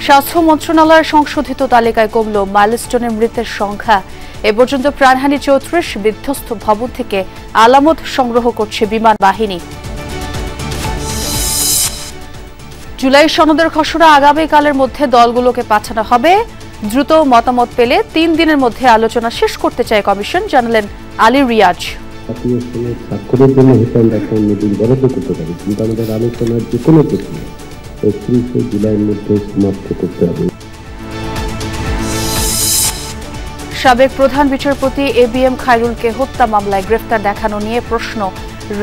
স্বাস্থ্য মন্ত্রণালয়ের সংশোধিত তালিকায় কমল মাইলস্টোনে মৃতের সংখ্যা। এ পর্যন্ত প্রাণহানি ৩৪, বিধ্বস্ত ভবন থেকে আলামত সংগ্রহ করছে বিমান বাহিনী। জুলাই সনদের খসড়া আগামীকালের মধ্যে দলগুলোকে পাঠানো হবে। দ্রুত মতামত পেলে ৩ দিনের মধ্যে আলোচনা শেষ করতে চায় কমিশন, জানালেন আলী রিয়াজ। স্বাক্ষরের জন্য হয়তো আমরা একটা মিটিং বরাদ্দ করতে পারি, কিন্তু আমাদের আলোচনার যে কোনো প্রক্রিয়া ৩১শে জুলাইয়ের মধ্যে সমাপ্ত করতে হবে। সাবেক প্রধান বিচারপতি ABM খায়রুলকে হত্যা মামলায় গ্রেফতার দেখানো নিয়ে প্রশ্ন।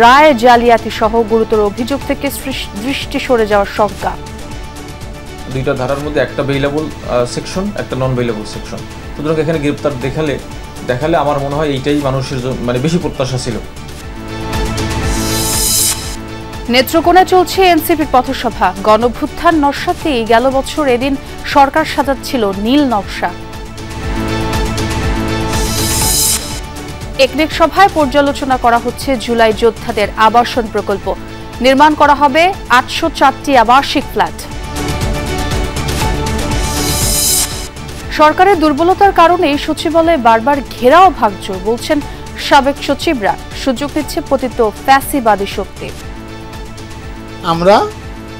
রায় জালিয়াতি সহ গুরুতর অভিযোগ থেকে দৃষ্টি সরে যাওয়ার শঙ্কা। দুইটা ধারার মধ্যে একটা বেইলেবল সেকশন, একটা নন বেইলেবল সেকশন, সুতরাং এখানে গ্রেফতার দেখালে আমার মনে হয় এইটাই মানুষের মানে বেশি প্রত্যাশা ছিল। নেত্রকোনায় চলছে এনসিপির পথসভা। গণভ্যুত্থান নস্যাতেই গেল বছর এদিন সরকার সাজাচ্ছিল নীল নকশা। একনেক সভায় পর্যালোচনা করা হচ্ছে জুলাই যোদ্ধাদের আবাসন প্রকল্প। নির্মাণ করা হবে ৮০৪টি আবাসিক ফ্ল্যাট। সরকারের দুর্বলতার কারণে সচিবালয়ে বারবার ঘেরাও ভাঙচুর, বলছেন সাবেক সচিবরা। সুযোগ নিচ্ছে পতিত ফ্যাসিবাদী শক্তি। আমরা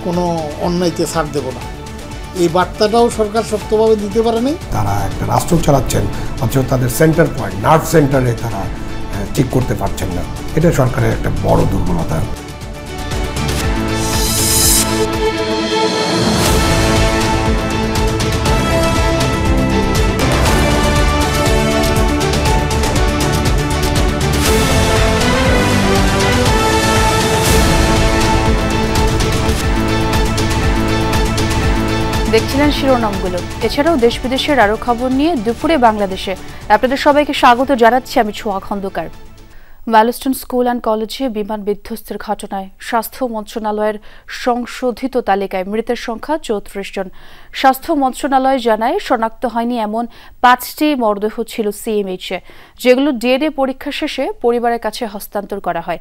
কোনো অন্যায়কে ছাড় দেব না, এই বার্তাটাও সরকার শক্তভাবে দিতে পারেনি। তারা একটা রাষ্ট্র চালাচ্ছেন, অথচ তাদের সেন্টার পয়েন্ট, নার্ভ সেন্টারে তারা ঠিক করতে পারছেন না। এটা সরকারের একটা বড় দুর্বলতা। দেখছিলেন শিরোনামগুলো। এছাড়াও দেশ বিদেশের আরো খবর নিয়ে দুপুরে বাংলাদেশে আপনাদের সবাইকে স্বাগত জানাচ্ছি আমি ছোঁয়া খন্দকার। মাইলস্টোন স্কুল অ্যান্ড কলেজে বিমান বিধ্বস্তের ঘটনায় স্বাস্থ্য মন্ত্রণালয়ের সংশোধিত তালিকায় মৃতের সংখ্যা ৩৪ জন। স্বাস্থ্য মন্ত্রণালয় জানায় শনাক্ত হয়নি এমন ৫টি মরদেহ ছিল CMH-এ, যেগুলো DNA পরীক্ষা শেষে পরিবারের কাছে হস্তান্তর করা হয়।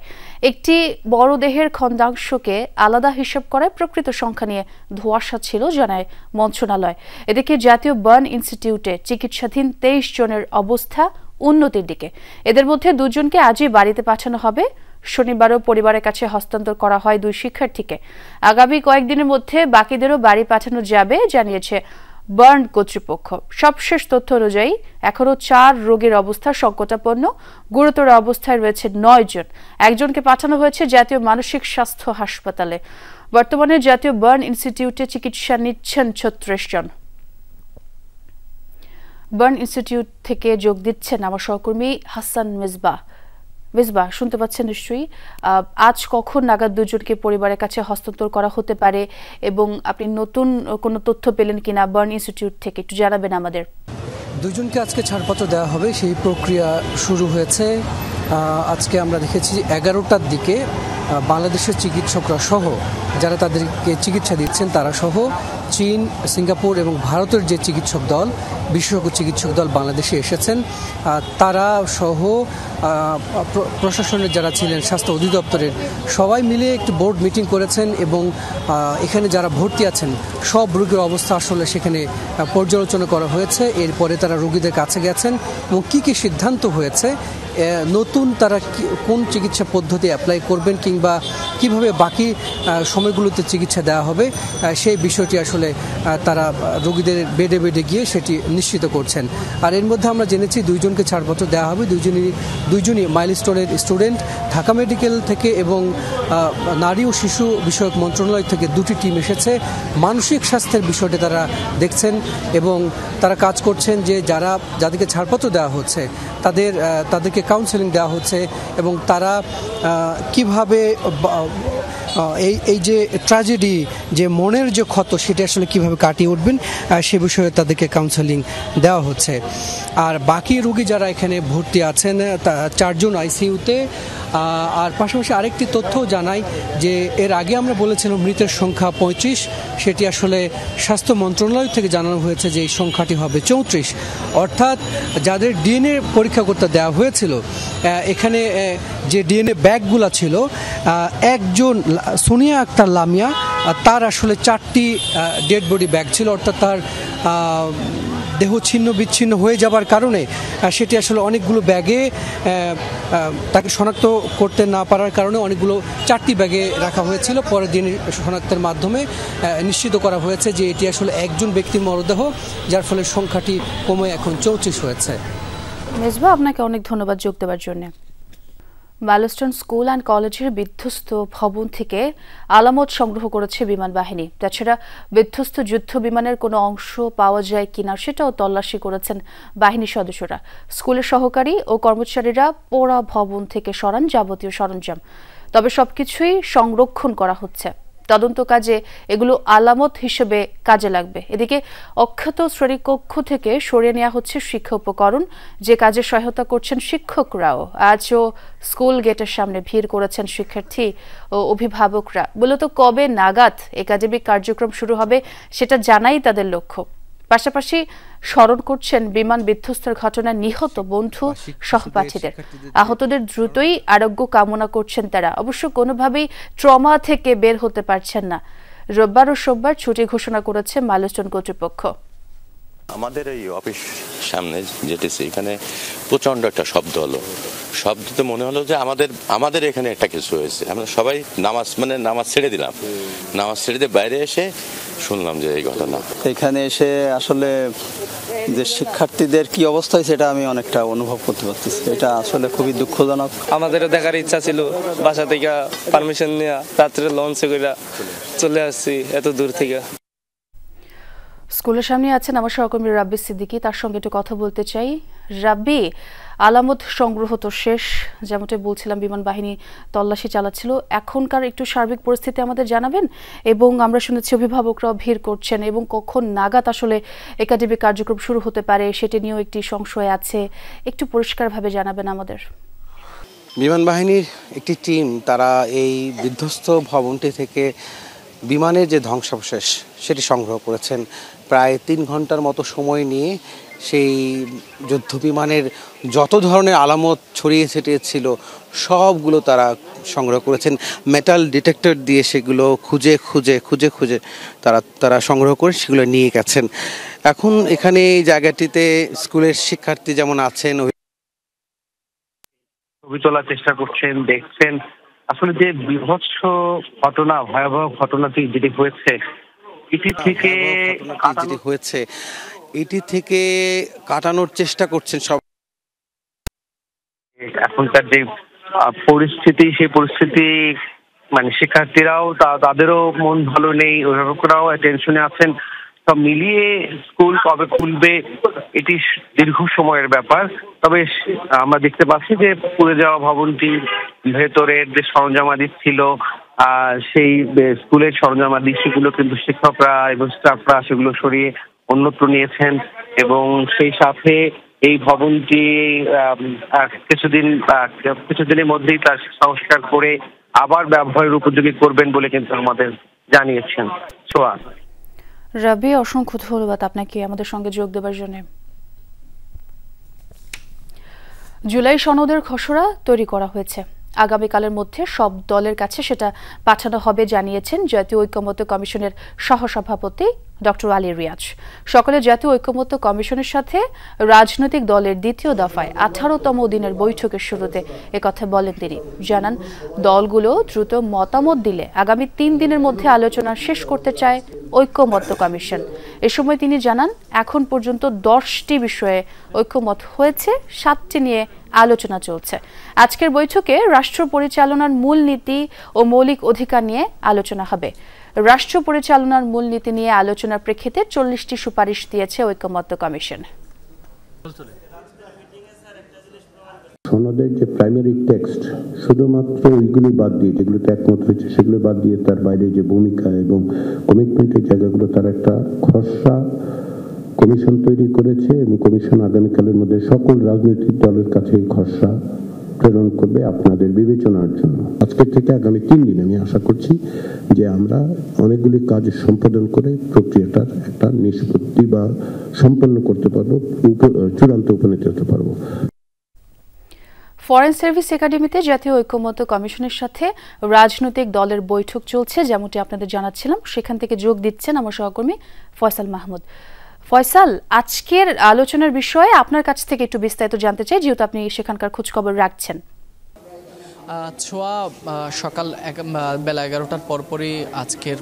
একটি বড় দেহের খন্ডাংশকে আলাদা হিসাব করায় প্রকৃত সংখ্যা নিয়ে ধোঁয়াশা ছিল, জানায় মন্ত্রণালয়। এদিকে জাতীয় বার্ন ইনস্টিটিউটে চিকিৎসাধীন ২৩ জনের অবস্থা উন্নতির দিকে। এদের মধ্যে ২ জনকে আজই বাড়িতে পাঠানো হবে। শনিবারও পরিবারের কাছে হস্তান্তর করা হয় 2 শিক্ষার্থীকে। আগামী কয়েকদিনের মধ্যে বাকিদেরও বাড়ি পাঠানো যাবে, জানিয়েছে বার্ন কর্তৃপক্ষ। সবশেষ তথ্য অনুযায়ী এখনও 4 রোগীর অবস্থা সংকটাপন্ন। গুরুতর অবস্থায় রয়েছে 9 জন। একজনকে পাঠানো হয়েছে জাতীয় মানসিক স্বাস্থ্য হাসপাতালে। বর্তমানে জাতীয় বার্ন ইনস্টিটিউটে চিকিৎসা নিচ্ছেন 36 জন। বার্ন ইনস্টিটিউট থেকে যোগ দিচ্ছেন আমার সহকর্মী হাসান মেজবাহ। শুনতে পাচ্ছেন নিশ্চয়ই। আজ কখন নাগাদ 2 জনকে পরিবারের কাছে হস্তান্তর করা হতে পারে এবং আপনি নতুন কোনো তথ্য পেলেন কিনা বার্ন ইনস্টিটিউট থেকে, একটু জানাবেন আমাদের। 2 জনকে আজকে ছাড়পত্র দেওয়া হবে, সেই প্রক্রিয়া শুরু হয়েছে। আজকে আমরা দেখেছি 11টার দিকে বাংলাদেশের চিকিৎসকরা সহ যারা তাদেরকে চিকিৎসা দিচ্ছেন তারা সহ চীন, সিঙ্গাপুর এবং ভারতের যে চিকিৎসক দল, বিশেষজ্ঞ চিকিৎসক দল বাংলাদেশে এসেছেন, তারা সহ প্রশাসনের যারা ছিলেন, স্বাস্থ্য অধিদপ্তরের সবাই মিলে একটি বোর্ড মিটিং করেছেন এবং এখানে যারা ভর্তি আছেন সব রোগীর অবস্থা আসলে সেখানে পর্যালোচনা করা হয়েছে। এরপরে তারা রোগীদের কাছে গেছেন এবং কী সিদ্ধান্ত হয়েছে, নতুন তারা কোন চিকিৎসা পদ্ধতি অ্যাপ্লাই করবেন কিংবা কিভাবে বাকি সময়গুলোতে চিকিৎসা দেওয়া হবে, সেই বিষয়টি আসলে তারা রোগীদের বেডে বেডে গিয়ে সেটি নিশ্চিত করছেন। আর এর মধ্যে আমরা জেনেছি 2 জনকে ছাড়পত্র দেওয়া হবে। দুইজনই মাইলস্টোনের স্টুডেন্ট। ঢাকা মেডিকেল থেকে এবং নারী ও শিশু বিষয়ক মন্ত্রণালয় থেকে 2টি টিম এসেছে। মানসিক স্বাস্থ্যের বিষয়টি তারা দেখছেন এবং তারা কাজ করছেন যে যাদেরকে ছাড়পত্র দেওয়া হচ্ছে তাদেরকে কাউন্সেলিং দেওয়া হচ্ছে এবং তারা কিভাবে এই যে ট্র্যাজেডি, যে মনের যে ক্ষত, সেটা আসলে কিভাবে কাটিয়ে উঠবেন সে বিষয়ে তাদেরকে কাউন্সেলিং দেওয়া হচ্ছে। আর বাকি রোগী যারা এখানে ভর্তি আছেন 4 জন ICU-তে। আর পাশাপাশি আরেকটি তথ্য জানাই যে এর আগে আমরা বলেছিলাম মৃতের সংখ্যা 35, সেটি আসলে স্বাস্থ্য মন্ত্রণালয় থেকে জানানো হয়েছে যে এই সংখ্যাটি হবে 34। অর্থাৎ যাদের DNA পরীক্ষা করতে দেওয়া হয়েছিল, এখানে যে DNA ব্যাগগুলো ছিল, একজন সোনিয়া আক্তার লামিয়া তার আসলে 4টি ডেড বডি ব্যাগ ছিল, অর্থাৎ তার দেহ ছিন্ন বিচ্ছিন্ন হয়ে যাবার কারণে সেটি আসলে অনেকগুলো ব্যাগে তাকে শনাক্ত করতে না পারার কারণে অনেকগুলো 4টি ব্যাগে রাখা হয়েছিল। পরের দিন শনাক্তের মাধ্যমে নিশ্চিত করা হয়েছে যে এটি আসলে একজন ব্যক্তির মরদেহ, যার ফলে সংখ্যাটি কমে এখন 34 হয়েছে। মেজবা, আপনাকে অনেক ধন্যবাদ যোগ দেওয়ার জন্য। ম্যালস্টোন স্কুল অ্যান্ড কলেজের বিধ্বস্ত ভবন থেকে আলামত সংগ্রহ করেছে বিমান বাহিনী। তাছাড়া বিধ্বস্ত যুদ্ধ বিমানের কোনো অংশ পাওয়া যায় কিনা সেটাও তল্লাশি করেছেন বাহিনী সদস্যরা। স্কুলের সহকারী ও কর্মচারীরা পোড়া ভবন থেকে সরান যাবতীয় সরঞ্জাম, তবে সবকিছুই সংরক্ষণ করা হচ্ছে। তদন্ত কাজে এগুলো আলামত হিসেবে কাজে লাগবে। এদিকে অক্ষত শ্রেণীকক্ষ থেকে সরিয়ে নেওয়া হচ্ছে শিক্ষা উপকরণ, যে কাজে সহায়তা করছেন শিক্ষকরাও। আজও স্কুল গেটের সামনে ভিড় করেছেন শিক্ষার্থী ও অভিভাবকরা। মূলত কবে নাগাদ একাডেমিক কার্যক্রম শুরু হবে সেটা জানাই তাদের লক্ষ্য। পাশাপাশি স্মরণ করছেন বিমান বিধ্বস্তের ঘটনায় নিহত বন্ধু সহপাঠীদের। আহতদের দ্রুতই আরোগ্য কামনা করছেন তারা। অবশ্য কোনোভাবেই ট্রমা থেকে বের হতে পারছেন না। রোববার ও সোমবার ছুটি ঘোষণা করেছে ম্যালস্টোন কর্তৃপক্ষ। আমাদের এই অফিস সামনে যেতেছি, এখানে প্রচন্ড একটা শব্দ হলো। শব্দতে মনে হলো যে আমাদের এখানে একটা কিছু হয়েছে। আমরা সবাই নামাজ ছেড়ে দিলাম। নামাজ ছেড়ে দিয়ে বাইরে এসে শুনলাম যে এই ঘটনা। এখানে এসে আসলে যে শিক্ষার্থীদের কি অবস্থা হয়েছে এটা আমি অনেকটা অনুভব করতে পারতেছি। এটা আসলে খুবই দুঃখজনক। আমাদেরও দেখার ইচ্ছা ছিল, বাসা থেকে পারমিশন নিয়ে রাত্রে লঞ্চে করে চলে আসছি এত দূর থেকে। স্কুলের সামনে আছেন আমার সহকর্মী রাব্বি সিদ্দিকী, তার সঙ্গে একটু কথা বলতে চাই। রাব্বি, আলামত সংগ্রহ তো শেষ, যেমনটা বলছিলাম বিমান বাহিনী তল্লাশি চালাচ্ছিল। এখনকার একটু সার্বিক পরিস্থিতি আমাদের জানাবেন, এবং আমরা শুনেছি অভিভাবকরাও ভিড় করছেন, এবং কখন নাগাদ আসলে একাডেমিক কার্যক্রম শুরু হতে পারে সেটি নিয়েও একটি সংশয় আছে। একটু পরিষ্কারভাবে জানাবেন আমাদের। বিমান বাহিনীর একটি টিম তারা এই বিধ্বস্ত ভবনটি থেকে বিমানের যে ধ্বংসাবশেষ সেটি সংগ্রহ করেছেন। প্রায় 3 ঘন্টার মতো সময় নিয়ে সেই যুদ্ধ বিমানের যত ধরনের আলামত ছড়িয়ে ছিটিয়ে ছিল সবগুলো তারা সংগ্রহ করেছেন। মেটাল ডিটেক্টর দিয়ে সেগুলো খুঁজে তারা সংগ্রহ করে সেগুলো নিয়ে গেছেন। এখন এখানে এই জায়গাটিতে স্কুলের শিক্ষার্থী যেমন আছেন, ছবি তোলার চেষ্টা করছেন, দেখছেন আসলে যে বিভৎস ঘটনা, ভয়াবহ ঘটনাটি যেটি হয়েছে এটি থেকে কাটানোর চেষ্টা করছেন সব। এখনকার যে পরিস্থিতি, সেই পরিস্থিতি মানে শিক্ষার্থীরাও তাদেরও মন ভালো নেই, অভিভাবকরাও টেনশনে আছেন। সব মিলিয়ে স্কুল কবে খুলবে এটি দীর্ঘ সময়ের ব্যাপার। তবে আমরা দেখতে পাচ্ছি যে পুড়ে যাওয়া ভবনটির ভেতরের যে সরঞ্জামাদি ছিল, সেই স্কুলের সরঞ্জামাদি সেগুলো কিন্তু শিক্ষকরা এবং স্টাফরা সেগুলো সরিয়ে অন্যত্র নিয়েছেন, এবং সেই সাথে এই ভবনটি কিছুদিনের মধ্যেই তার সংস্কার করে আবার ব্যবহারের উপযোগী করবেন বলে কিন্তু আমাদের জানিয়েছেন। সোয়া রাব্বি, অসংখ্য ধন্যবাদ আপনাকে আমাদের সঙ্গে যোগ দেওয়ার জন্য। জুলাই সনদের খসড়া তৈরি করা হয়েছে। আগামীকালের মধ্যে সব দলের কাছে সেটা পাঠানো হবে জানিয়েছেন জাতীয় ঐকমত্য কমিশনের সহসভাপতি ডক্টর আলী রিয়াজ। সকালে জাতীয় ঐকমত্য কমিশনের সাথে রাজনৈতিক দলের দ্বিতীয় দফায় 18তম দিনের বৈঠকের শুরুতে একথা বলেন তিনি। জানান, দলগুলো দ্রুত মতামত দিলে আগামী 3 দিনের মধ্যে আলোচনা শেষ করতে চায় ঐকমত্য কমিশন। এ সময় তিনি জানান, এখন পর্যন্ত 10টি বিষয়ে ঐকমত হয়েছে, 7টি নিয়ে আলোচনা চলছে। আজকের বৈঠকে রাষ্ট্র পরিচালনার মূলনীতি ও মৌলিক অধিকার নিয়ে আলোচনা হবে। রাষ্ট্র পরিচালনার মূলনীতি নিয়ে আলোচনার প্রেক্ষিতে 40টি সুপারিশ দিয়েছে ঐকমত্য কমিশন। সনদের যে প্রাইমারি টেক্সট শুধুমাত্র ওইগুলি বাদ দিয়ে, যেগুলোতে একমত হয়েছে সেগুলো বাদ দিয়ে তার বাইরে যে ভূমিকা এবং কমিটমেন্টের জায়গাগুলো তার একটা খসড়া কমিশন তৈরি করেছে, এবং কমিশন আগামীকালের মধ্যে সকল রাজনৈতিক দলের কাছে এই খসড়া প্রেরণ করবে আপনাদের বিবেচনার জন্য। আজকের থেকে আগামী 3 দিন আমি আশা করছি যে আমরা অনেকগুলি কাজ সম্পাদন করে প্রক্রিয়াটার একটা নিষ্পত্তি বা সম্পন্ন করতে পারবো, চূড়ান্ত উপনীত হতে পারবো। ফরেন সার্ভিস একাডেমিতে জাতীয় ঐক্যমত্য কমিশনের সাথে রাজনৈতিক দলের বৈঠক চলছে, যেমনটি আপনাদের জানাচ্ছিলাম। সেখান থেকে যোগ দিচ্ছেন আমার সহকর্মী ফয়সাল মাহমুদ। ফয়সাল, আজকের আলোচনার বিষয়ে আপনার কাছ থেকে একটু বিস্তারিত জানতে চাই, যেহেতু আপনি সেখানকার খোঁজখবর রাখছেন। ছোঁয়া সকাল বেলা 11টার পরপরই আজকের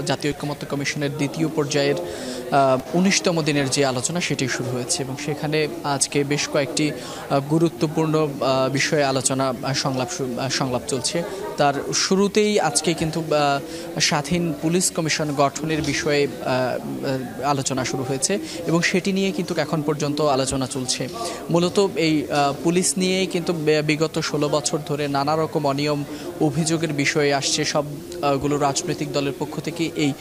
জাতীয় ঐক্যমত্য কমিশনের দ্বিতীয় পর্যায়ের 19তম দিনের যে আলোচনা সেটি শুরু হয়েছে এবং সেখানে আজকে বেশ কয়েকটি গুরুত্বপূর্ণ বিষয়ে আলোচনা সংলাপ চলছে। তার শুরুতেই আজকে কিন্তু স্বাধীন পুলিশ কমিশন গঠনের বিষয়ে আলোচনা শুরু হয়েছে এবং সেটি নিয়ে কিন্তু এখন পর্যন্ত আলোচনা চলছে। মূলত এই পুলিশ নিয়েই কিন্তু বিগত 16 বছর ধরে নানা রকম অনিয়ম অভিযোগের বিষয়ে আসছে। সবগুলো রাজনৈতিক দলের পক্ষ থেকে এই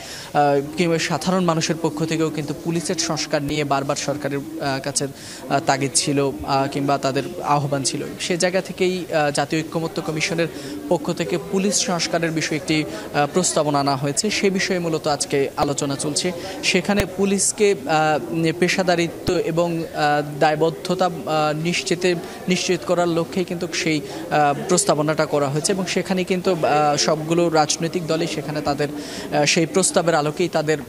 কিংবা সাধারণ মানুষের পক্ষ থেকেও কিন্তু পুলিশের সংস্কার নিয়ে বারবার সরকারের কাছে তাগিদ ছিল কিংবা তাদের আহ্বান ছিল। সে জায়গা থেকেই জাতীয় ঐক্যমত্য কমিশনের পক্ষ থেকে পুলিশ সংস্কারের বিষয়ে একটি প্রস্তাবনা আনা হয়েছে। সে বিষয়ে মূলত আজকে আলোচনা চলছে। সেখানে পুলিশকে পেশাদারিত্ব এবং দায়বদ্ধতা নিশ্চিত করার লক্ষ্যেই কিন্তু সেই প্রস্তাবনাটা করা হয়েছে এবং সেখানে কিন্তু সবগুলো রাজনৈতিক দলই সেখানে তাদের সেই প্রস্তাবের আলোকেই তাদের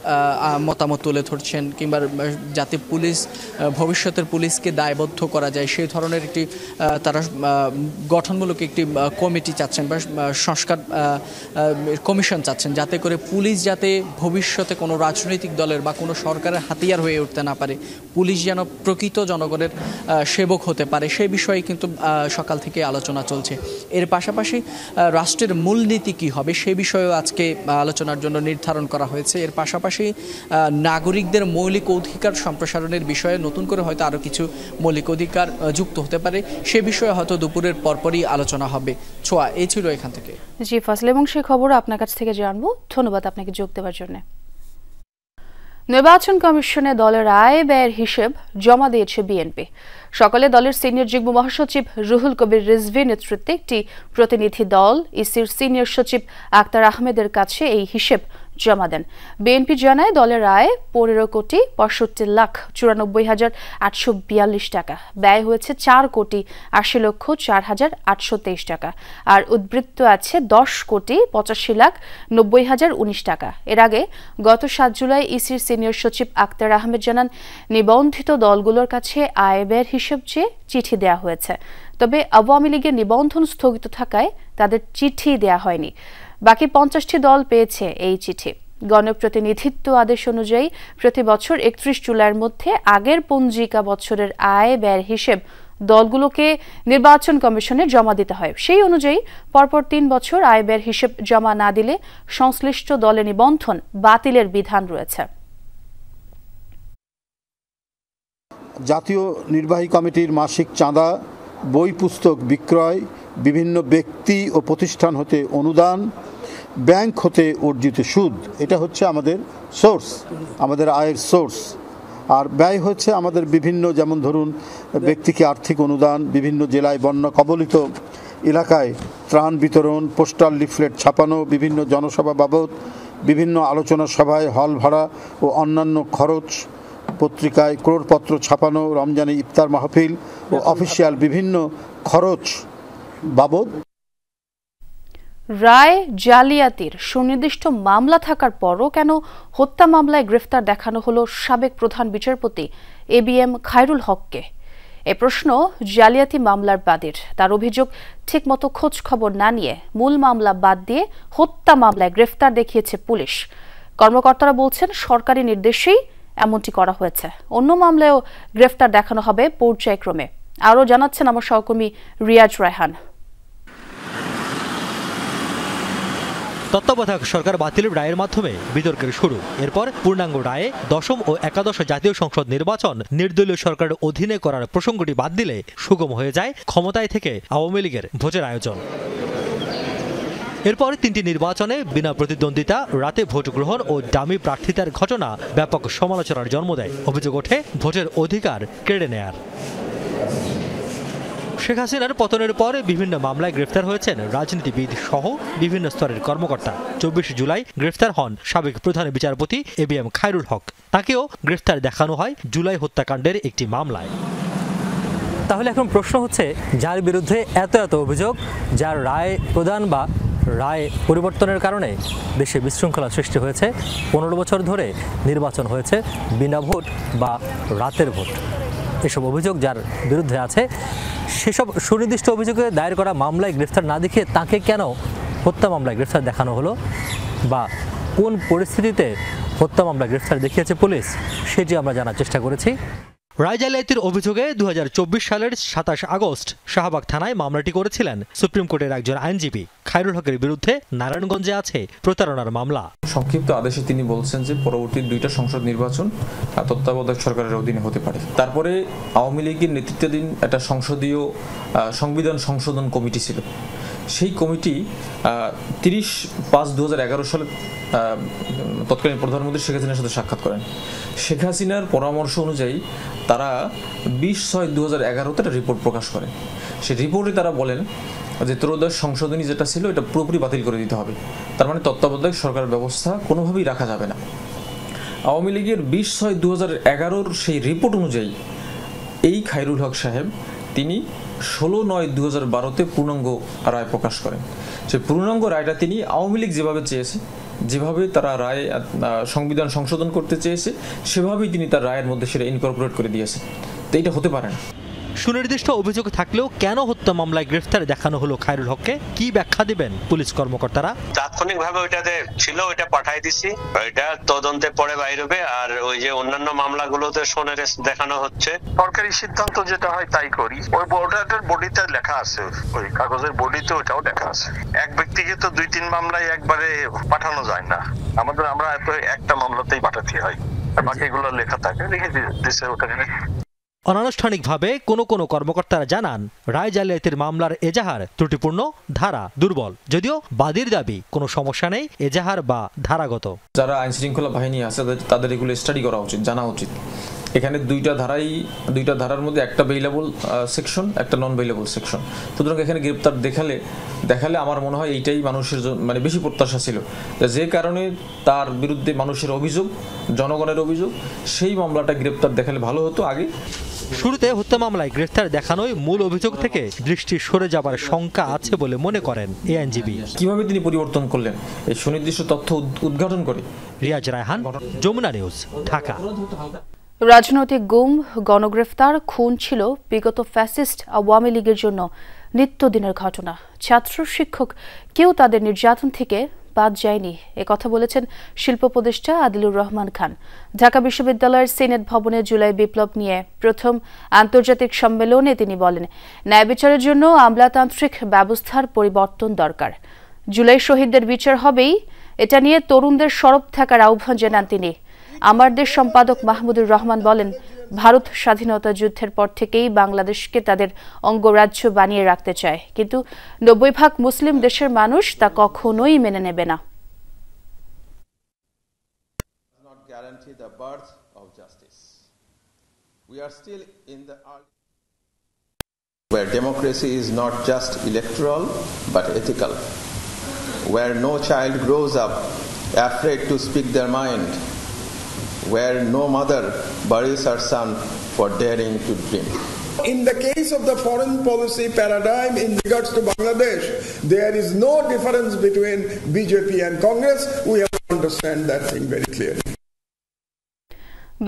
মতামত তুলে ধরছেন কিংবা যাতে পুলিশ ভবিষ্যতের পুলিশকে দায়বদ্ধ করা যায় সেই ধরনের একটি তারা গঠনমূলক একটি কমিটি চাচ্ছেন বা সংস্কার কমিশন চাচ্ছেন, যাতে করে পুলিশ যাতে ভবিষ্যতে কোনো রাজনৈতিক দলের বা কোনো সরকারের হাতিয়ার হয়ে উঠতে না পারে, পুলিশ যেন প্রকৃত জনগণের সেবক হতে পারে, সেই বিষয়ে কিন্তু সকাল থেকে আলোচনা চলছে। এর পাশাপাশি রাষ্ট্রের মূলনীতি কী হবে সে বিষয়েও আজকে আলোচনার জন্য নির্ধারণ করা হয়েছে। এর পাশাপাশি নাগরিকদের মৌলিক অধিকার সম্প্রসারণের বিষয়ে নতুন করে হয়তো আরও কিছু মৌলিক অধিকার যুক্ত হতে পারে, সে বিষয়ে হয়তো দুপুরের পরপরই আলোচনা হবে। ছোঁয়া, এই ছিল এখান থেকে। জি ফজল, এবং সেই খবর আপনার কাছ থেকে জানবো। ধন্যবাদ আপনাকে যোগ দেওয়ার জন্য। নির্বাচন কমিশনে দলের আয় ব্যয়ের হিসেব জমা দিয়েছে বিএনপি। সকালে দলের সিনিয়র যুগ্ম মহাসচিব রুহুল কবির রিজভীর নেতৃত্বে একটি প্রতিনিধি দল ইসির সিনিয়র সচিব আক্তার আহমেদের কাছে এই হিসেব জমা দেন। বিএনপি জানায় দলের আয় 15,64,94,842 টাকা, ব্যয় হয়েছে 4,80,04,823 টাকা, আর উদ্বৃত্ত আছে 10,85,90,019 টাকা। এর আগে গত 7 জুলাই ইসির সিনিয়র সচিব আক্তার আহমেদ জানান, নিবন্ধিত দলগুলোর কাছে আয় ব্যয়ের হিসেব চেয়ে চিঠি দেওয়া হয়েছে, তবে আওয়ামী লীগের নিবন্ধন স্থগিত থাকায় তাদের চিঠি দেওয়া হয়নি। বাকি 50টি দল পেয়েছে এই চিঠি। গণপ্রতিনিধিত্ব আদেশ অনুযায়ী প্রতি বছর 31 জুলাইয়ের মধ্যে আগের পঞ্জিকা বছরের আয় ব্যয়ের হিসেব দলগুলোকে নির্বাচন কমিশনে জমা দিতে হয়। সেই অনুযায়ী পরপর 3 বছর আয় ব্যয়ের হিসেব জমা না দিলে সংশ্লিষ্ট দলের নিবন্ধন বাতিলের বিধান রয়েছে। জাতীয় নির্বাহী কমিটির মাসিক চাঁদা, বই পুস্তক বিক্রয়, বিভিন্ন ব্যক্তি ও প্রতিষ্ঠান হতে অনুদান, ব্যাংক হতে অর্জিত সুদ, এটা হচ্ছে আমাদের সোর্স, আমাদের আয়ের সোর্স। আর ব্যয় হচ্ছে আমাদের বিভিন্ন, যেমন ধরুন ব্যক্তিকে আর্থিক অনুদান, বিভিন্ন জেলায় বন্যা কবলিত এলাকায় ত্রাণ বিতরণ, পোস্টাল লিফলেট ছাপানো, বিভিন্ন জনসভা বাবদ, বিভিন্ন আলোচনা সভায় হল ভাড়া ও অন্যান্য খরচ, পত্রিকায় ক্রোড়পত্র ছাপানো, রমজানে ইফতার মাহফিল ও অফিসিয়াল বিভিন্ন খরচ বাবদ। রায় জালিয়াতির সুনির্দিষ্ট মামলা থাকার পরও কেন হত্যা মামলায় গ্রেফতার দেখানো হলো সাবেক প্রধান বিচারপতি ABM খায়রুল হককে? এ প্রশ্ন জালিয়াতি মামলার বাদীর। তার অভিযোগ, ঠিকমতো খোঁজ খবর না নিয়ে মূল মামলা বাদ দিয়ে হত্যা মামলায় গ্রেফতার দেখিয়েছে পুলিশ। কর্মকর্তারা বলছেন সরকারি নির্দেশেই এমনটি করা হয়েছে। অন্য মামলায়ও গ্রেফতার দেখানো হবে পর্যায়ক্রমে। আরও জানাচ্ছেন আমার সহকর্মী রিয়াজ রায়হান। তত্ত্বাবধায়ক সরকার বাতিলের রায়ের মাধ্যমে বিতর্কের শুরু। এরপর পূর্ণাঙ্গ রায়ে 10ম ও একাদশ জাতীয় সংসদ নির্বাচন নির্দলীয় সরকারের অধীনে করার প্রসঙ্গটি বাদ দিলে সুগম হয়ে যায় ক্ষমতায় থেকে আওয়ামী লীগের ভোটের আয়োজন। এরপর 3টি নির্বাচনে বিনা প্রতিদ্বন্দ্বিতা, রাতে ভোট গ্রহণ ও ডামি প্রার্থিতার ঘটনা ব্যাপক সমালোচনার জন্ম দেয়। অভিযোগ ওঠে ভোটের অধিকার কেড়ে নেয়ার। শেখ হাসিনার পতনের পর বিভিন্ন মামলায় গ্রেফতার হয়েছেন রাজনীতিবিদ সহ বিভিন্ন স্তরের কর্মকর্তা। 24 জুলাই গ্রেফতার হন সাবেক প্রধান বিচারপতি ABM খায়রুল হক। তাকেও গ্রেফতার দেখানো হয় জুলাই হত্যাকাণ্ডের একটি মামলায়। তাহলে এখন প্রশ্ন হচ্ছে, যার বিরুদ্ধে এত এত অভিযোগ, যার রায় প্রদান বা রায় পরিবর্তনের কারণে দেশে বিশৃঙ্খলা সৃষ্টি হয়েছে, 15 বছর ধরে নির্বাচন হয়েছে বিনা ভোট বা রাতের ভোট, এসব অভিযোগ যার বিরুদ্ধে আছে, সেসব সুনির্দিষ্ট অভিযোগে দায়ের করা মামলায় গ্রেফতার না দেখিয়ে তাকে কেন হত্যা মামলায় গ্রেফতার দেখানো হলো, বা কোন পরিস্থিতিতে হত্যা মামলায় গ্রেফতার দেখিয়েছে পুলিশ, সেটি আমরা জানার চেষ্টা করেছি। রায় জালিয়াতির অভিযোগে 2024 সালের 27 আগস্ট শাহবাগ থানায় মামলাটি করেছিলেন সুপ্রিম কোর্টের একজন আইনজীবী। খায়রুল হকের বিরুদ্ধে নারায়ণগঞ্জে আছে প্রতারণার মামলা। সংক্ষিপ্ত আদেশে তিনি বলছেন যে পরবর্তী 2টা সংসদ নির্বাচন তত্ত্বাবধায়ক সরকারের অধীনে হতে পারে। তারপরে আওয়ামী লীগের নেতৃত্বাধীন একটা সংসদীয় সংবিধান সংশোধন কমিটি ছিল। সেই কমিটি 30/5/2011 সালে তৎকালীন প্রধানমন্ত্রী শেখ হাসিনার সাথে সাক্ষাৎ করেন। শেখ হাসিনার পরামর্শ অনুযায়ী তারা 20/6/2011 একটা রিপোর্ট প্রকাশ করে। সেই রিপোর্টে তারা বলেন যে ত্রয়োদশ সংশোধনী যেটা ছিল এটা পুরোপুরি বাতিল করে দিতে হবে, তার মানে তত্ত্বাবধায়ক সরকার ব্যবস্থা কোনোভাবেই রাখা যাবে না। আওয়ামী লীগের 20/6/2011 সেই রিপোর্ট অনুযায়ী এই খায়রুল হক সাহেব তিনি 16/9/2012 পূর্ণাঙ্গ রায় প্রকাশ করেন। সেই পূর্ণাঙ্গ রায়টা তিনি আওয়ামী লীগ যেভাবে চেয়েছে, যেভাবে তারা রায় সংবিধান সংশোধন করতে চেয়েছে, সেভাবেই তিনি তার রায়ের মধ্যে সেটা ইনকর্পোরেট করে দিয়েছেন। তো এটা হতে পারে না। সুনির্দিষ্ট অভিযোগ থাকলেও কেন হত্যা মামলায় গ্রেফতার দেখানো হলো খায়রুল হককে, কি ব্যাখ্যা দিবেন পুলিশ কর্মকর্তারা? তাৎক্ষণিকভাবে ওইটাতে ছিল, ওইটা পাঠাই দিছি, ওইটা তদন্তে পরে বাইর হবে। আর ওই যে অন্যান্য মামলাগুলোতে সোনের দেখানো হচ্ছে, সরকারি সিদ্ধান্ত যেটা হয় তাই করি। ওই ওটার বডিতে লেখা আছে, ওই কাগজের বডিতে ওটাও লেখা আছে। এক ব্যক্তিকে তো 2-3 মামলায় একবারে পাঠানো যায় না, আমরা একটা মামলাতেই পাঠাতে হয়, আর বাকিগুলো লেখা থাকে, লিখে দিচ্ছে ওখানে। অনানুষ্ঠানিকভাবে কোনো কর্মকর্তারা জানান রায় জালিয়াতির মামলার এজাহার ত্রুটিপূর্ণ, ধারা দুর্বল, যদিও বাদীর দাবি কোনো সমস্যা নেই এজাহার বা ধারাগত। যারা আইন শৃঙ্খলা বাহিনী আছে তাদের এগুলো স্টাডি করা উচিত, জানা উচিত। এখানে দুইটা ধারার মধ্যে একটা বেইলেবল সেকশন, একটা নন বেইলেবল সেকশন। সুতরাং এখানে গ্রেপ্তার দেখালে আমার মনে হয় এইটাই মানুষের মানে বেশি প্রত্যাশা ছিল, যে কারণে তার বিরুদ্ধে মানুষের অভিযোগ, জনগণের অভিযোগ, সেই মামলাটা গ্রেপ্তার দেখালে ভালো হতো আগে। শুরুতে হত্যা মামলায় গ্রেফতার দেখানোই মূল অভিযোগ থেকে দৃষ্টি সরে যাবার শঙ্কা আছে বলে মনে করেন এই আইনজীবী। কিভাবে তিনি পরিবর্তন করলেন এই সুনির্দিষ্ট তথ্য উদ্ঘাটন করে। রিয়াজ রায়হান, যমুনা নিউজ, ঢাকা। রাজনৈতিক গুম, গণগ্রেফতার, খুন ছিল বিগত ফ্যাসিস্ট আওয়ামী লীগের জন্য নিত্যদিনের ঘটনা। ছাত্র শিক্ষক কেউ তাদের নির্যাতন থেকে বাদ যায়নি, একথা বলেছেন শিল্প উপদেষ্টা আদিলুর রহমান খান। ঢাকা বিশ্ববিদ্যালয়ের সিনেট ভবনে জুলাই বিপ্লব নিয়ে প্রথম আন্তর্জাতিক সম্মেলনে তিনি বলেন, ন্যায় বিচারের জন্য আমলাতান্ত্রিক ব্যবস্থার পরিবর্তন দরকার। জুলাই শহীদদের বিচার হবেই, এটা নিয়ে তরুণদের সরব থাকার আহ্বান জানান তিনি। আমার দেশ সম্পাদক মাহমুদুর রহমান বলেন, ভারত স্বাধীনতা যুদ্ধের পর থেকেই বাংলাদেশকে তাদের অঙ্গরাজ্য বানিয়ে রাখতে চায়, কিন্তু 90% মুসলিম দেশের মানুষ তা কখনোই মেনে নেবে না। Where democracy is not just electoral but ethical, where no child grows up afraid to speak their mind, where no mother buries her son for daring to dream. In the case of the foreign policy paradigm in regards to Bangladesh, there is no difference between BJP and Congress. We have to understand that thing very clearly.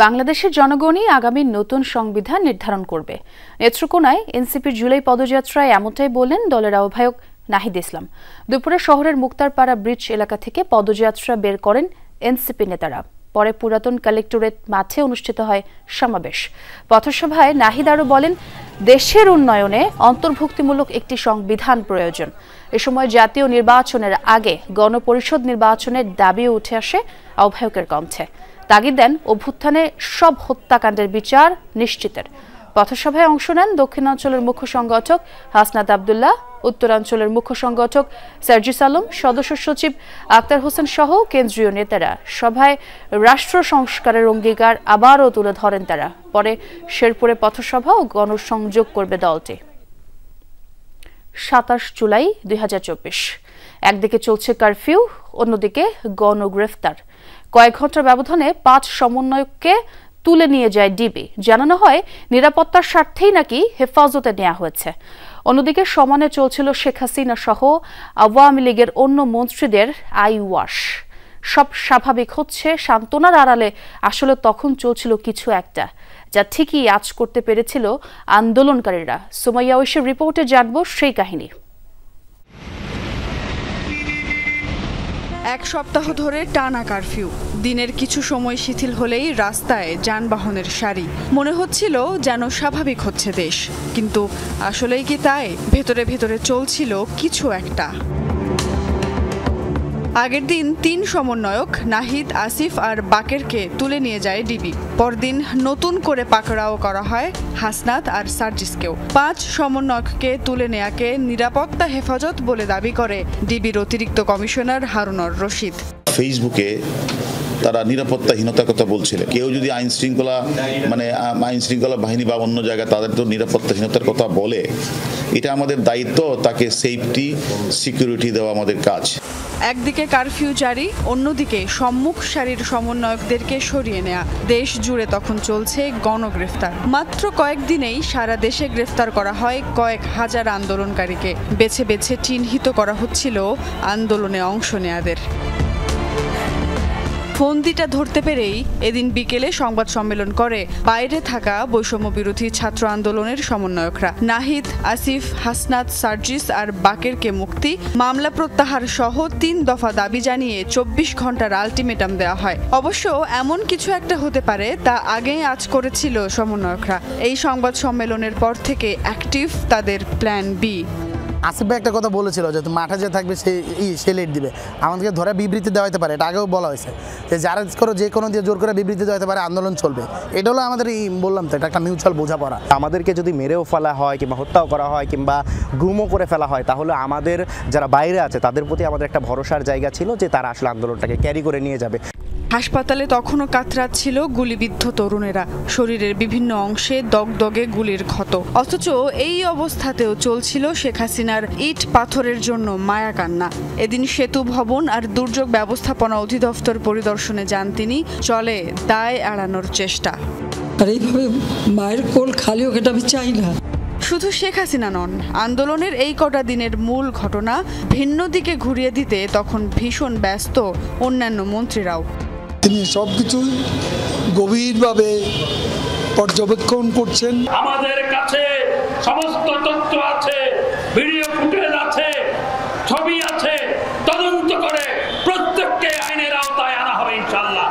বাংলাদেশের জনগণই আগামী নতুন সংবিধান নির্ধারণ করবে। নেত্রকোনায় এনসিপির জুলাই পদযাত্রায় এমনটাই বললেন দলের আহ্বায়ক নাহিদ ইসলাম। দুপুরে শহরের মুক্তারপাড়া ব্রিজ এলাকা থেকে পদযাত্রা বের করেন এনসিপি নেতারা। পরে পুরাতন কালেক্টরেট মাঠে অনুষ্ঠিত হয় সমাবেশ। পথসভায় নাহিদ আরও বলেন, দেশের উন্নয়নে অন্তর্ভুক্তিমূলক একটি সংবিধান প্রয়োজন। এ সময় জাতীয় নির্বাচনের আগে গণপরিষদ নির্বাচনের দাবিও উঠে আসে আহ্বায়কের কণ্ঠে। তাগিদ দেন অভ্যুত্থানে সব হত্যাকাণ্ডের বিচার নিশ্চিতের। পথসভায় অংশ নেন দক্ষিণাঞ্চলের মুখ্য সংগঠক হাসনাত আবদুল্লাহ, উত্তরাঞ্চলের মুখ্য সংগঠক সার্জিস আলম, সদস্য সচিব আক্তার হোসেন সহ কেন্দ্রীয় নেতারা। সভায় রাষ্ট্র সংস্কারের অঙ্গীকার আবারও তুলে ধরেন তারা। পরে শেরপুরে পথসভা ও গণসংযোগ করবে দলটি। 27 জুলাই 2024। একদিকে চলছে কারফিউ, অন্যদিকে গণগ্রেফতার। কয়েক ঘন্টার ব্যবধানে 5 সমন্বয়ককে তুলে নিয়ে যায় ডিবি। জানানো হয় নিরাপত্তার স্বার্থেই নাকি হেফাজতে নেওয়া হয়েছে। অন্যদিকে সমানে চলছিল শেখ হাসিনা সহ আওয়ামী লীগের অন্য মন্ত্রীদের আইওয়াশ। সব স্বাভাবিক হচ্ছে সান্ত্বনার আড়ালে আসলে তখন চলছিল কিছু একটা, যা ঠিকই আঁচ করতে পেরেছিল আন্দোলনকারীরা। সুমাইয়া ঐশীর রিপোর্টে জানব সেই কাহিনী। এক সপ্তাহ ধরে টানা কারফিউ, দিনের কিছু সময় শিথিল হলেই রাস্তায় যানবাহনের সারি। মনে হচ্ছিল যেন স্বাভাবিক হচ্ছে দেশ, কিন্তু আসলেই কি তাই? ভেতরে ভেতরে চলছিল কিছু একটা। আগের দিন 3 সমন্বয়ক নাহিদ, আসিফ আর বাকেরকে তুলে নিয়ে যায় ডিবি। পরদিন নতুন করে পাকড়াও করা হয় হাসনাত আর সার্জিসকেও। 5 সমন্বয়ককে তুলে নেয়াকে নিরাপত্তা হেফাজত বলে দাবি করে ডিবির অতিরিক্ত কমিশনার হারুনুর রশিদ। ফেসবুকে তারা নিরাপত্তাহীনতার কথা বলছিল। কেউ যদি আইন শৃঙ্খলা বাহিনী বা অন্য জায়গায় তাদের তো নিরাপত্তাহীনতার কথা বলে, এটা আমাদের দায়িত্ব, তাকে সেফটি সিকিউরিটি দেওয়া আমাদের কাজ। একদিকে কারফিউ জারি, অন্যদিকে সম্মুখ সারির সমন্বয়কদেরকে সরিয়ে নেয়া। দেশ জুড়ে তখন চলছে গণগ্রেফতার। মাত্র কয়েকদিনেই সারা দেশে গ্রেফতার করা হয় কয়েক হাজার আন্দোলনকারীকে। বেছে বেছে চিহ্নিত করা হচ্ছিল আন্দোলনে অংশ নেয়াদের। ফন্দিটা ধরতে পেরেই এদিন বিকেলে সংবাদ সম্মেলন করে বাইরে থাকা বৈষম্য বিরোধী ছাত্র আন্দোলনের সমন্বয়করা। নাহিদ, আসিফ, হাসনাত, সার্জিস আর বাকেরকে মুক্তি, মামলা প্রত্যাহার সহ 3 দফা দাবি জানিয়ে 24 ঘন্টার আলটিমেটাম দেওয়া হয়। অবশ্য এমন কিছু একটা হতে পারে তা আগেই আঁচ করেছিল সমন্বয়করা। এই সংবাদ সম্মেলনের পর থেকে অ্যাক্টিভ তাদের প্ল্যান বি। আসিফ ভাই একটা কথা বলেছিল যে মাঠে যে থাকবে সে লেট দিবে, আমাদেরকে ধরে বিবৃতি দেওয়া হতে পারে। এটা আগেও বলা হয়েছে যে যারা যে কোনো দিয়ে জোর করে বিবৃতি দেওয়া হতে পারে, আন্দোলন চলবে। এটা হলো আমাদের বললাম তো, এটা একটা মিউচুয়াল বোঝাপড়া। আমাদেরকে যদি মেরেও ফেলা হয় কিংবা হত্যাও করা হয় কিংবা গুমও করে ফেলা হয়, তাহলে আমাদের যারা বাইরে আছে তাদের প্রতি আমাদের একটা ভরসার জায়গা ছিল যে তারা আসলে আন্দোলনটাকে ক্যারি করে নিয়ে যাবে। হাসপাতালে তখনও কাতরাচ্ছিল গুলিবিদ্ধ তরুণেরা, শরীরের বিভিন্ন অংশে দগদগে গুলির ক্ষত। অথচ এই অবস্থাতেও চলছিল শেখ হাসিনার ইট পাথরের জন্য মায়া কান্না। এদিন সেতু ভবন আর দুর্যোগ ব্যবস্থাপনা অধিদপ্তর পরিদর্শনে যান তিনি। চলে দায় এড়ানোর চেষ্টা। আর এইভাবে মায়ের কোল খালি হোক, এটা আমি চাই না। শুধু শেখ হাসিনা নন, আন্দোলনের এই কটা দিনের মূল ঘটনা ভিন্ন দিকে ঘুরিয়ে দিতে তখন ভীষণ ব্যস্ত অন্যান্য মন্ত্রীরাও। তিনি সবকিছুই গভীরভাবে পর্যবেক্ষণ করছেন। আমাদের কাছে সমস্ত তথ্য আছে, ভিডিও ফুটেজ আছে, ছবি আছে, তদন্ত করে প্রত্যেককে আইনের আওতায় আনা হবে ইনশাআল্লাহ।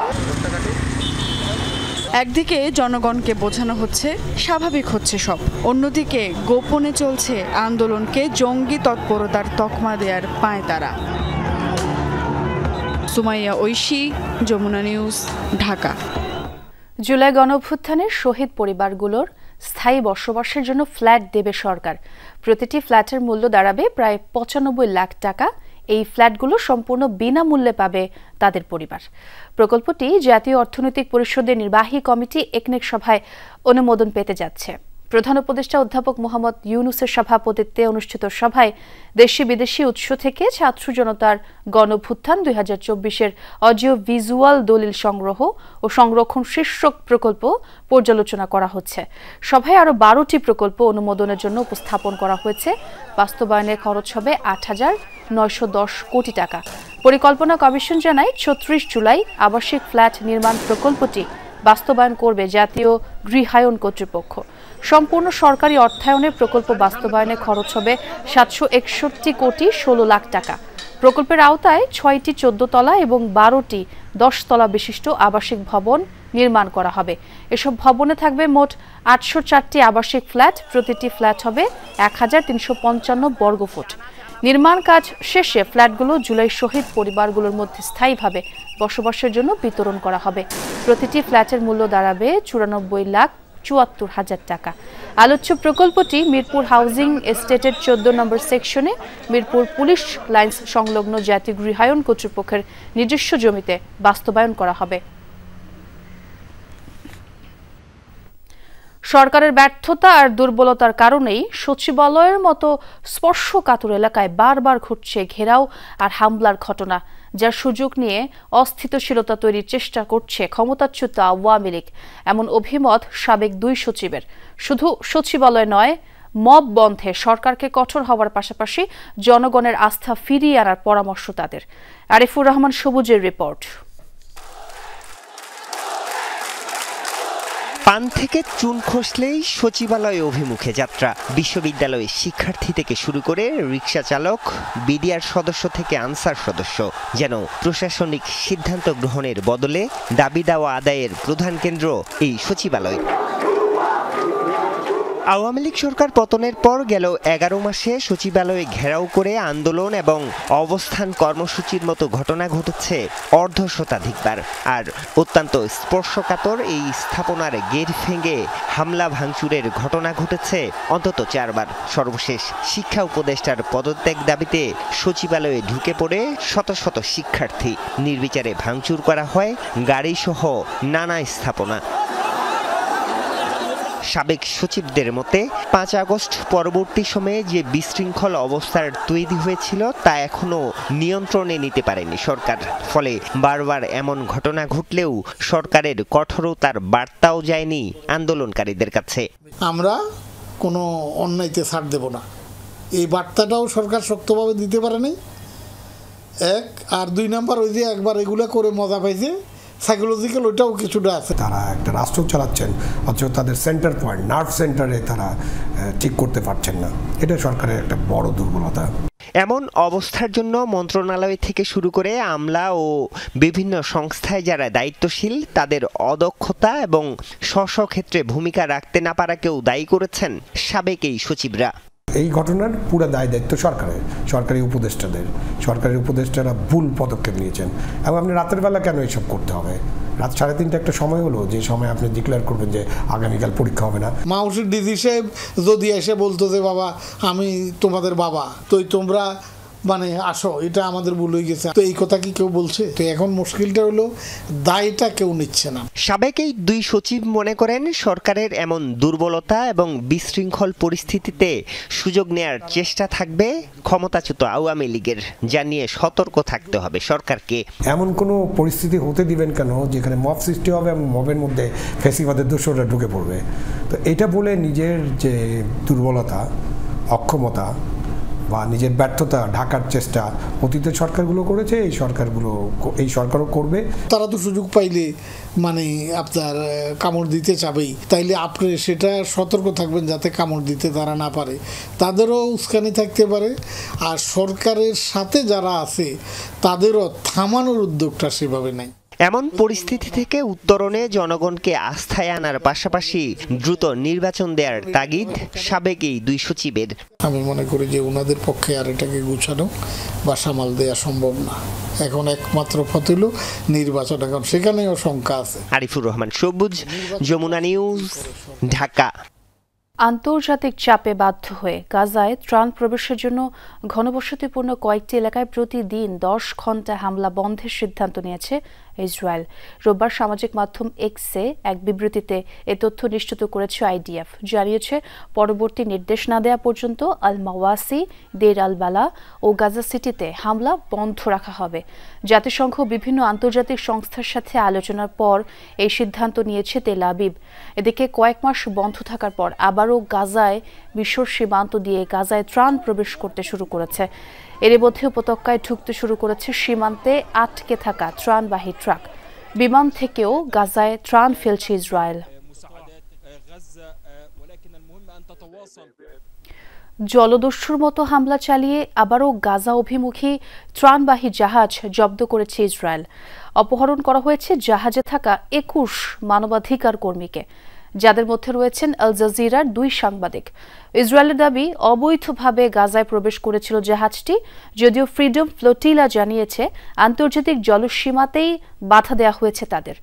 একদিকে জনগণকে বোঝানো হচ্ছে স্বাভাবিক হচ্ছে সব, অন্যদিকে গোপনে চলছে আন্দোলনকে জঙ্গি তৎপরতার তকমা দেওয়ার পায়তারা। সুমাইয়া ঐশী, যমুনা নিউজ, ঢাকা। জুলাই গণঅভ্যুত্থানের শহীদ পরিবারগুলোর স্থায়ী বসবাসের জন্য ফ্ল্যাট দেবে সরকার। প্রতিটি ফ্ল্যাটের মূল্য দাঁড়াবে প্রায় 95 লাখ টাকা। এই ফ্ল্যাটগুলো সম্পূর্ণ বিনামূল্যে পাবে তাদের পরিবার। প্রকল্পটি জাতীয় অর্থনৈতিক পরিষদের নির্বাহী কমিটি একনেক সভায় অনুমোদন পেতে যাচ্ছে। প্রধান উপদেষ্টা অধ্যাপক মোহাম্মদ ইউনুসের সভাপতিত্বে অনুষ্ঠিত সভায় দেশি বিদেশি উৎস থেকে ছাত্র জনতার গণঅভ্যুত্থান 2024-এর অডিও ভিজুয়াল দলিল সংগ্রহ ও সংরক্ষণ শীর্ষক প্রকল্প পর্যালোচনা করা হচ্ছে। সভায় আরও 12টি প্রকল্প অনুমোদনের জন্য উপস্থাপন করা হয়েছে। বাস্তবায়নে খরচ হবে 8,910 কোটি টাকা। পরিকল্পনা কমিশন জানায় 36 জুলাই আবাসিক ফ্ল্যাট নির্মাণ প্রকল্পটি বাস্তবায়ন করবে জাতীয় গৃহায়ন কর্তৃপক্ষ। সম্পূর্ণ সরকারি অর্থায়নে প্রকল্প বাস্তবায়নে খরচ হবে 761 কোটি 16 লাখ টাকা। প্রকল্পের আওতায় 6টি 14 তলা এবং 12টি 10 তলা বিশিষ্ট আবাসিক ভবন নির্মাণ করা হবে। এসব ভবনে থাকবে মোট 804টি আবাসিক ফ্ল্যাট। প্রতিটি ফ্ল্যাট হবে 1355 বর্গফুট। নির্মাণ কাজ শেষে ফ্ল্যাটগুলো জুলাই শহীদ পরিবারগুলোর মধ্যে স্থায়ীভাবে বসবাসের জন্য বিতরণ করা হবে। প্রতিটি ফ্ল্যাটের মূল্য দাঁড়াবে 94,74,000 টাকা। আলোচ্য প্রকল্পটি মিরপুর হাউজিং এস্টেটের 14 নম্বর সেকশনে মিরপুর পুলিশ লাইন্স সংলগ্ন জাতীয় গৃহায়ন কর্তৃপক্ষের নিজস্ব জমিতে বাস্তবায়ন করা হবে। সরকারের ব্যর্থতা আর দুর্বলতার কারণেই সচিবালয়ের মতো স্পর্শকাতর এলাকায় বারবার ঘটছে ঘেরাও আর হামলার ঘটনা। যার সুযোগ নিয়ে অস্থিতিশীলতা তৈরির চেষ্টা করছে ক্ষমতাচ্যুত আওয়ামী লীগ, এমন অভিমত সাবেক 2 সচিবের। শুধু সচিবালয় নয়, মব বন্ধে সরকারকে কঠোর হওয়ার পাশাপাশি জনগণের আস্থা ফিরিয়ে আনার পরামর্শ তাদের। আরিফুর রহমান সবুজের রিপোর্ট। পান থেকে চুন খসলেই সচিবালয় অভিমুখে যাত্রা। বিশ্ববিদ্যালয়ের শিক্ষার্থী থেকে শুরু করে রিকশা চালক, বিডিআর সদস্য থেকে আনসার সদস্য, যেন প্রশাসনিক সিদ্ধান্ত গ্রহণের বদলে দাবি দাওয়া আদায়ের প্রধান কেন্দ্র এই সচিবালয়। আওয়ামী লীগ সরকার পতনের পর গেল 11 মাসে সচিবালয়ে ঘেরাও করে আন্দোলন এবং অবস্থান কর্মসূচির মতো ঘটনা ঘটেছে অর্ধ শতাধিকবার। আর অত্যন্ত স্পর্শকাতর এই স্থাপনার গেট ভেঙে হামলা ভাঙচুরের ঘটনা ঘটেছে অন্তত 4 বার। সর্বশেষ শিক্ষা উপদেষ্টার পদত্যাগ দাবিতে সচিবালয়ে ঢুকে পড়ে শত শত শিক্ষার্থী। নির্বিচারে ভাঙচুর করা হয় গাড়িসহ নানা স্থাপনা। সাবেক সচিবদের মতে 5 আগস্ট পরবর্তী সময়ে যে বিশৃঙ্খল অবস্থার তৈরি হয়েছিল তা এখনো নিয়ন্ত্রণে নিতে পারেনি সরকার। ফলে বারবার এমন ঘটনা ঘটলেও সরকারের কঠোরতার বার্তাও যায়নি আন্দোলনকারীদের কাছে। আমরা কোনো অন্যায়তে ছাড় দেব না, এই বার্তাটাও সরকার শক্তভাবে দিতে পারেনি। 1 আর 2 নাম্বার ওই যে একবার এগুলো করে মজা পাইছে, সাইকোলজিক্যাল ওইটাও কিছুটা আছে। তারা একটা রাষ্ট্র চালাচ্ছেন, অথচ তাদের সেন্টার পয়েন্ট, নার্ভ সেন্টারে তারা ঠিক করতে পারছেন না। এটা সরকারের একটা বড় দুর্বলতা। এমন অবস্থার জন্য মন্ত্রণালয় থেকে শুরু করে আমলা ও বিভিন্ন সংস্থায় যারা দায়িত্বশীল তাদের অদক্ষতা এবং স্ব ক্ষেত্রে ভূমিকা রাখতে না পারাকেও দায়ী করেছেন সাবেক এই সচিবরা। এই ঘটনার পুরো দায় দায়িত্ব সরকারের, সরকারি উপদেষ্টাদের। সরকারি উপদেষ্টারা ভুল পদক্ষেপ নিয়েছেন। এবং আপনি রাতের বেলা কেন এইসব করতে হবে? রাত 3:30 একটা সময় হলো, যে সময় আপনি ডিক্লেয়ার করবেন যে আগামীকাল পরীক্ষা হবে না। মাউসির ডিজি সাহেব যদি এসে বলতো যে বাবা আমি তোমাদের বাবা, তো তোমরা মানে আসো, এটা আমাদের ভুল হয়ে গেছে, তো এই কথা কি কেউ বলছে? তো এখন মুশকিলটা হলো দায়টা কেউ নিচ্ছে না। সাবেক এই 2 সচিব মনে করেন সরকারের এমন দুর্বলতা এবং বিশৃঙ্খল পরিস্থিতিতে সুযোগ নেয়ার চেষ্টা থাকবে ক্ষমতাচ্যুত আওয়ামী লীগের, যা নিয়ে সতর্ক থাকতে হবে সরকারকে। এমন কোনো পরিস্থিতি হতে দিবেন কেন যেখানে মব সৃষ্টি হবে এবং মবের মধ্যে ফ্যাসিবাদের দোসররা ঢুকে পড়বে? তো এটা বলে নিজের যে দুর্বলতা, অক্ষমতা বা নিজের ব্যর্থতা ঢাকার চেষ্টা অতীতের সরকারগুলো করেছে, এই সরকারও করবে। তারা তো সুযোগ পাইলে মানে আপনার কামড় দিতে চাবেই, তাইলে আপনি সেটা সতর্ক থাকবেন যাতে কামড় দিতে তারা না পারে, তাদেরও উস্কানি থাকতে পারে। আর সরকারের সাথে যারা আছে তাদেরও থামানোর উদ্যোগটা সেভাবে নাই। এমন পরিস্থিতি থেকে উত্তরণে জনগণকে আস্থায় আনার পাশাপাশি দ্রুত নির্বাচন দেওয়ার তাগিদ সাবেক এই 2 সচিবের। আমি মনে করি যে ওনাদের পক্ষে আর এটাকে গুছানো বা সামাল দেওয়া সম্ভব না। এখন একমাত্র পথ হলো নির্বাচন, এখন সেখানেও শঙ্কা আছে। আরিফুর রহমান সবুজ, যমুনা নিউজ, ঢাকা। আন্তর্জাতিক চাপে বাধ্য হয়ে গাজায় ত্রাণ প্রবেশের জন্য ঘনবসতিপূর্ণ কয়েকটি এলাকায় প্রতিদিন 10 ঘণ্টা হামলা বন্ধের সিদ্ধান্ত নিয়েছে ইসরায়েল। রোববার সামাজিক মাধ্যম এক্সে এক বিবৃতিতে এ তথ্য নিশ্চিত করেছে আইডিএফ। জানিয়েছে পরবর্তী নির্দেশ না দেওয়া পর্যন্ত আল মাওয়াসি, দের আল বালা ও গাজা সিটিতে হামলা বন্ধ রাখা হবে। জাতিসংঘ বিভিন্ন আন্তর্জাতিক সংস্থার সাথে আলোচনার পর এই সিদ্ধান্ত নিয়েছে তেল আবিব। এদিকে কয়েক মাস বন্ধ থাকার পর আবারও গাজায় মিশর সীমান্ত দিয়ে গাজায় ত্রাণ প্রবেশ করতে শুরু করেছে। এর মধ্যে উপত্যকায় ঢুকতে শুরু করেছে সীমান্তে আটকে থাকা ত্রাণবাহী ট্রাক। বিমান থেকেও গাজায় ত্রাণ ফেলছে ইসরায়েল। জলদস্যুর মতো হামলা চালিয়ে আবারও গাজা অভিমুখী ত্রাণবাহী জাহাজ জব্দ করেছে ইসরায়েল। অপহরণ করা হয়েছে জাহাজে থাকা 21 মানবাধিকার কর্মীকে, যাদের মধ্যে রয়েছেন আল জাজিরার 2 সাংবাদিক। ইসরায়েলের দাবি অবৈধভাবে গাজায় প্রবেশ করেছিল জাহাজটি, যদিও ফ্রিডম ফ্লোটিলা জানিয়েছে আন্তর্জাতিক জলসীমাতেই বাধা দেওয়া হয়েছে তাদের।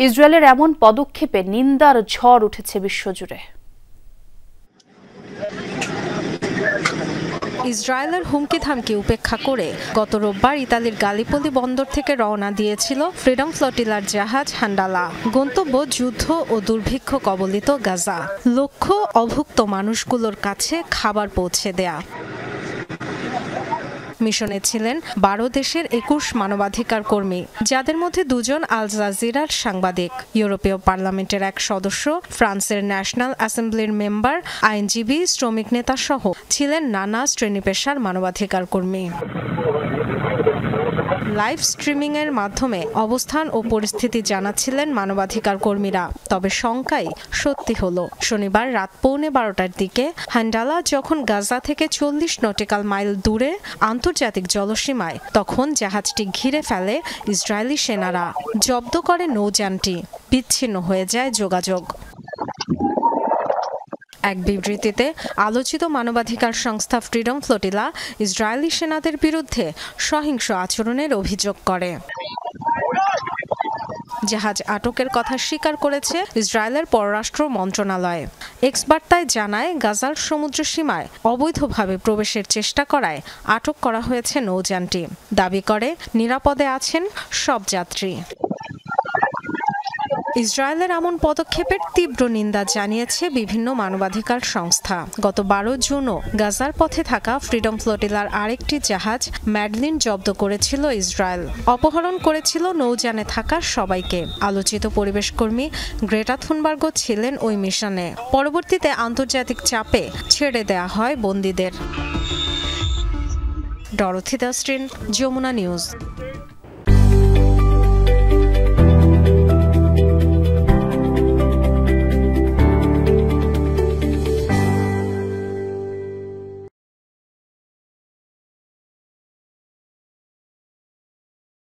ইসরায়েলের এমন পদক্ষেপে নিন্দার ঝড় উঠেছে বিশ্বজুড়ে। ইসরায়েলের হুমকি ধামকি উপেক্ষা করে গত রোববার ইতালির গালিপোলি বন্দর থেকে রওনা দিয়েছিল ফ্রিডম ফ্লোটিলার জাহাজ হান্ডালা। গন্তব্য যুদ্ধ ও দুর্ভিক্ষ কবলিত গাজা। লক্ষ্য অভুক্ত মানুষগুলোর কাছে খাবার পৌঁছে দেয়া। মিশনে ছিলেন 12 দেশের 21 মানবাধিকার কর্মী, যাদের মধ্যে 2 জন আল জাজিরার সাংবাদিক, ইউরোপীয় পার্লামেন্টের এক সদস্য, ফ্রান্সের ন্যাশনাল অ্যাসেম্বলির মেম্বার, আইনজীবী, শ্রমিক নেতা সহ ছিলেন নানা শ্রেণী পেশার মানবাধিকার কর্মী। লাইভ স্ট্রিমিং এর মাধ্যমে অবস্থান ও পরিস্থিতি জানাচ্ছিলেন মানবাধিকার কর্মীরা। তবে শঙ্কাই সত্যি হলো। শনিবার রাত 11:15টার দিকে হান্ডালা যখন গাজা থেকে 40 নটিক্যাল মাইল দূরে আন্তর্জাতিক জলসীমায়, তখন জাহাজটি ঘিরে ফেলে ইসরায়েলি সেনারা। জব্দ করে নৌযানটি, বিচ্ছিন্ন হয়ে যায় যোগাযোগ। এক বিবৃতিতে আলোচিত মানবাধিকার সংস্থা ফ্রিডম ফ্লোটিলা ইসরায়েলি সেনাদের বিরুদ্ধে সহিংস আচরণের অভিযোগ করে। জাহাজ আটকের কথা স্বীকার করেছে ইসরায়েলের পররাষ্ট্র মন্ত্রণালয়। এক্স বার্তায় জানায়, গাজার সমুদ্র সীমায় অবৈধভাবে প্রবেশের চেষ্টা করায় আটক করা হয়েছে নৌযানটি। দাবি করে নিরাপদে আছেন সব যাত্রী। ইসরায়েলের এমন পদক্ষেপের তীব্র নিন্দা জানিয়েছে বিভিন্ন মানবাধিকার সংস্থা। গত 12 জুনও গাজার পথে থাকা ফ্রিডম ফ্লোটিলার আরেকটি জাহাজ ম্যাডলিন জব্দ করেছিল ইসরায়েল। অপহরণ করেছিল নৌযানে থাকা সবাইকে। আলোচিত পরিবেশ কর্মী গ্রেটা থুনবার্গ ছিলেন ওই মিশনে। পরবর্তীতে আন্তর্জাতিক চাপে ছেড়ে দেয়া হয় বন্দীদের। ডরথি দাস্ট্রিন, যমুনা নিউজ।